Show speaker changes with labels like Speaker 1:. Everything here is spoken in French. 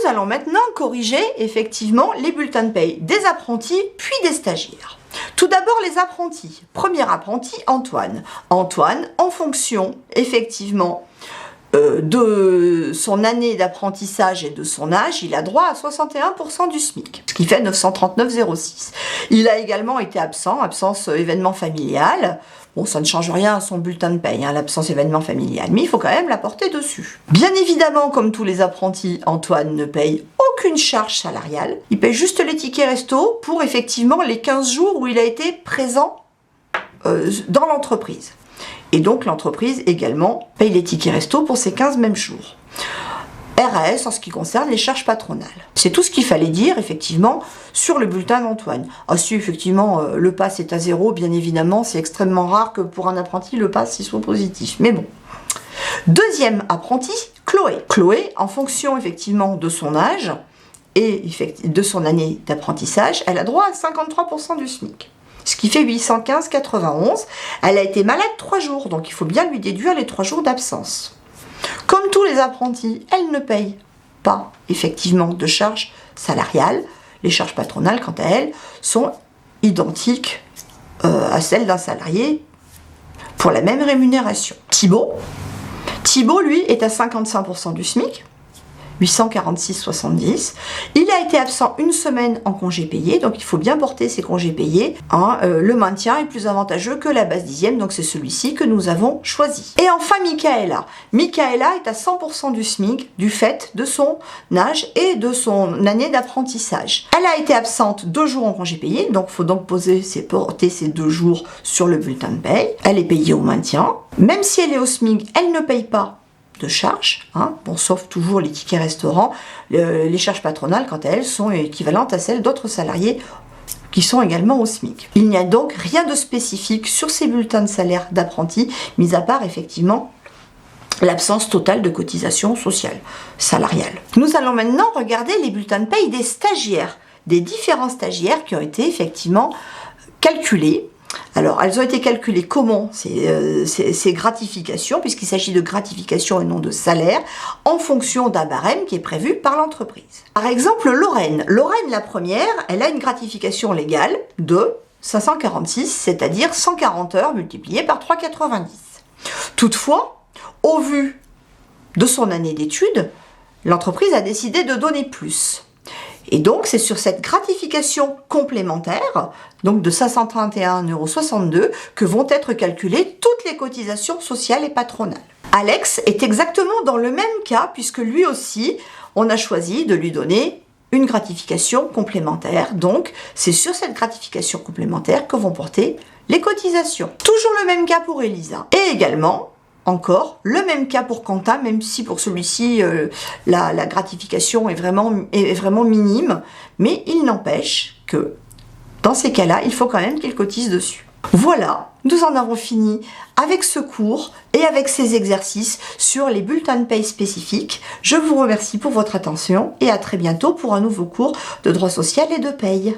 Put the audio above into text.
Speaker 1: allons maintenant corriger effectivement les bulletins de paye des apprentis puis des stagiaires. Tout d'abord les apprentis. Premier apprenti, Antoine. Antoine, en fonction effectivement de son année d'apprentissage et de son âge, il a droit à 61% du SMIC, ce qui fait 939,06. Il a également été absent, absence événement familial. Bon, ça ne change rien à son bulletin de paye, hein, l'absence événement familial, mais il faut quand même l'apporter dessus. Bien évidemment, comme tous les apprentis, Antoine ne paye aucune charge salariale. Il paye juste les tickets resto pour effectivement les 15 jours où il a été présent dans l'entreprise. Et donc l'entreprise également paye les tickets resto pour ces 15 mêmes jours. RAS en ce qui concerne les charges patronales. C'est tout ce qu'il fallait dire effectivement sur le bulletin d'Antoine. Ah si effectivement le pass est à 0, bien évidemment c'est extrêmement rare que pour un apprenti le pass il soit positif. Mais bon. Deuxième apprenti, Chloé. Chloé, en fonction effectivement de son âge et de son année d'apprentissage, elle a droit à 53% du SMIC. Ce qui fait 815,91. Elle a été malade 3 jours, donc il faut bien lui déduire les 3 jours d'absence. Comme tous les apprentis, elle ne paye pas effectivement de charges salariales. Les charges patronales, quant à elles, sont identiques à celles d'un salarié pour la même rémunération. Thibaut, lui, est à 55% du SMIC. 846,70. Il a été absent une semaine en congé payé, donc il faut bien porter ses congés payés. Le maintien est plus avantageux que la base dixième, donc c'est celui-ci que nous avons choisi. Et enfin Michaela. Michaela est à 100% du SMIC du fait de son âge et de son année d'apprentissage. Elle a été absente 2 jours en congé payé, donc il faut donc porter ces 2 jours sur le bulletin de paye. Elle est payée au maintien. Même si elle est au SMIC, elle ne paye pas de charges, bon, sauf toujours les tickets restaurants. Les charges patronales, quant à elles, sont équivalentes à celles d'autres salariés qui sont également au SMIC. Il n'y a donc rien de spécifique sur ces bulletins de salaire d'apprentis, mis à part effectivement l'absence totale de cotisation sociale salariale. Nous allons maintenant regarder les bulletins de paye des stagiaires, des différents stagiaires qui ont été effectivement calculés. Alors, elles ont été calculées comment ces gratifications, puisqu'il s'agit de gratification et non de salaire, en fonction d'un barème qui est prévu par l'entreprise. Par exemple, Lorraine, la première, elle a une gratification légale de 546, c'est-à-dire 140 heures multipliées par 3,90. Toutefois, au vu de son année d'études, l'entreprise a décidé de donner plus. Et donc, c'est sur cette gratification complémentaire, donc de 531,62 €, que vont être calculées toutes les cotisations sociales et patronales. Alex est exactement dans le même cas, puisque lui aussi, on a choisi de lui donner une gratification complémentaire. Donc, c'est sur cette gratification complémentaire que vont porter les cotisations. Toujours le même cas pour Elisa. Et également, encore le même cas pour Quentin, même si pour celui-ci la gratification est vraiment minime, mais il n'empêche que dans ces cas-là, il faut quand même qu'il cotise dessus. Voilà, nous en avons fini avec ce cours et avec ces exercices sur les bulletins de paye spécifiques. Je vous remercie pour votre attention et à très bientôt pour un nouveau cours de droit social et de paye.